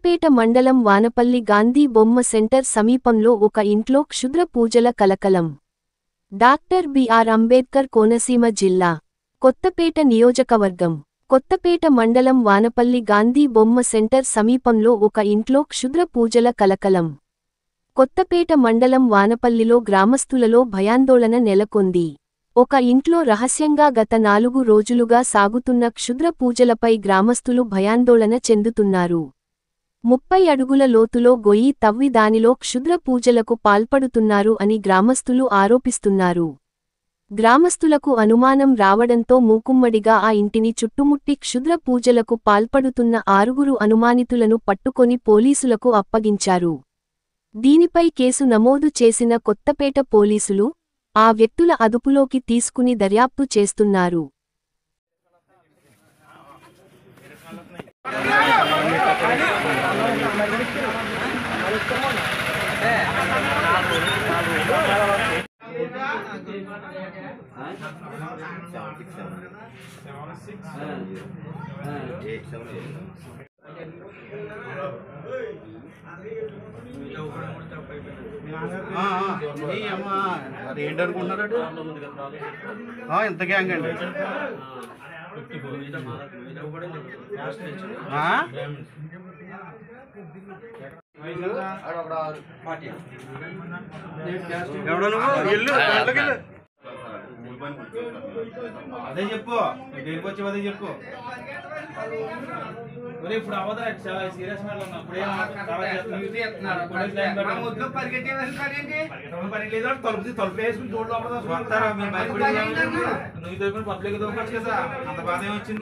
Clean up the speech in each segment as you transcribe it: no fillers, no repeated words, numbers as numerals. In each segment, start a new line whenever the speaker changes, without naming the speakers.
కొత్తపేట మండలం వానపల్లి గాంధీ బొమ్మ సెంటర్ సమీపంలో ఒక ఇంట్లో క్షుద్ర పూజల కలకలం. డాక్టర్ బిఆర్ అంబేద్కర్ కోనసీమ జిల్లా కొత్తపేట నియోజకవర్గం కొత్తపేట మండలం వానపల్లి గాంధీ బొమ్మ సెంటర్ సమీపంలో ఒక ఇంట్లో క్షుద్ర పూజల కలకలం. కొత్తపేట మండలం వానపల్లిలో గ్రామస్తులలో భయాందోళన నెలకొంది. ఒక ఇంట్లో రహస్యంగా గత 4 రోజులుగా సాగుతున్న క్షుద్ర పూజలపై గ్రామస్తులు భయాందోళన చెందుతున్నారు. 30 అడుగుల లోతులో గొయ్యి తవ్వి దానిలో క్షుద్ర పూజలకు పాల్పడుతున్నారు అని గ్రామస్తులు ఆరోపిస్తున్నారు. గ్రామస్తులకు అనుమానం రావడంతో మూకుమ్మడిగా ఆ ఇంటిని చుట్టుముట్టి క్షుద్ర పూజలకు పాల్పడుతున్న 6 అనుమానితులను పట్టుకొని పోలీసులకు అప్పగించారు. దీనిపై కేసు నమోదు చేసిన కొత్తపేట పోలీసులు ఆ వ్యక్తుల అదుపులోకి తీసుకుని దర్యాప్తు చేస్తున్నారు.
ఏంటనుకుంటున్నాడు ఇంత గ్యాంగ్ అండి. ఎవడో నువ్వు ఇల్లు అదే చెప్పు, దేనికి వచ్చి అదే చెప్పు. ఇప్పుడు అవదా చాలా సీరియస్ తలుపు వేసుకుని చూడలో నువ్వు పబ్లిక్ దొరకచ్చు కదా, అంత బాధ ఏమొచ్చింది.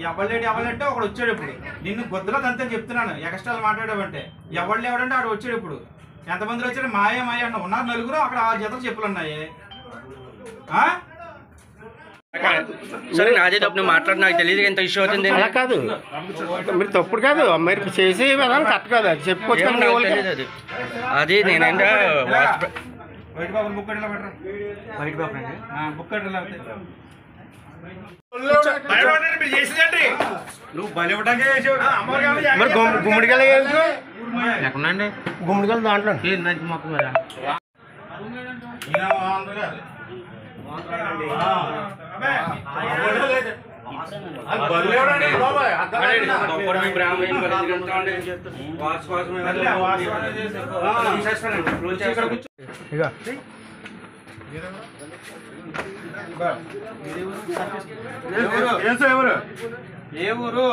ఎవరంటే ఒకడు వచ్చాడు. ఇప్పుడు నిన్ను గొద్దులో అంతే చెప్తున్నాను, ఎక్స్ట్రా మాట్లాడావంటే ఎవరు లేవడంటే ఆడు వచ్చాడు. ఇప్పుడు ఎంతమంది వచ్చాడు? మాయ మాయ అన్న ఉన్నారు 4, అక్కడ 6 జతలు చెప్పులు ఉన్నాయి.
సరే నాదే తప్పు, మాట్లాడి నాకు తెలియదు ఎంత ఇష్యూ అవుతుంది.
అలా కాదు, మీరు తప్పుడు కాదు, మీరు చేసే విధానం కరెక్ట్ కాదు. అది చెప్పుకోవచ్చు.
అది నేనంటే
వైట్ బాబు బుక్ పెట్టరా, వైట్ బాబు అండి బుక్ నువ్వు బలి
మరి గుమ్మడికాయలు
ఎక్కడండి?
గుమ్మడికాయలు దాంట్లో
మొక్క
ఎవరు ఏ ఊరు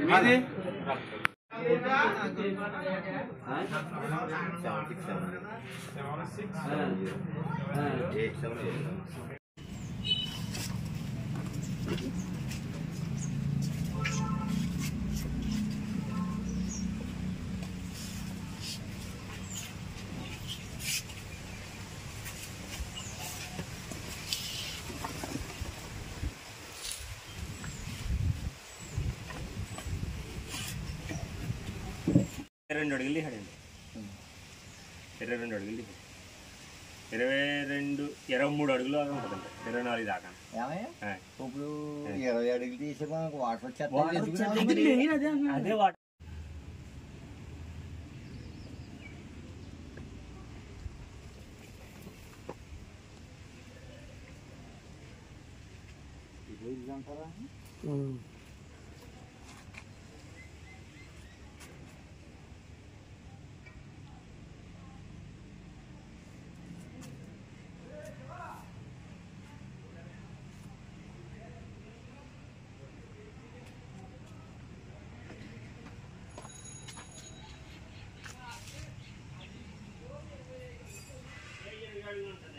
మీది?
రెండు అడుగులు తీసాడండి. 22 అడుగులు తీసాడు. 23 అడుగులు ఉంటుందండి, 24 దాకా.
ఇప్పుడు 20 అడుగులు తీసి మనకు వాటర్ వచ్చేది.
అదే వాటర్
అంటారా?
అడుగులు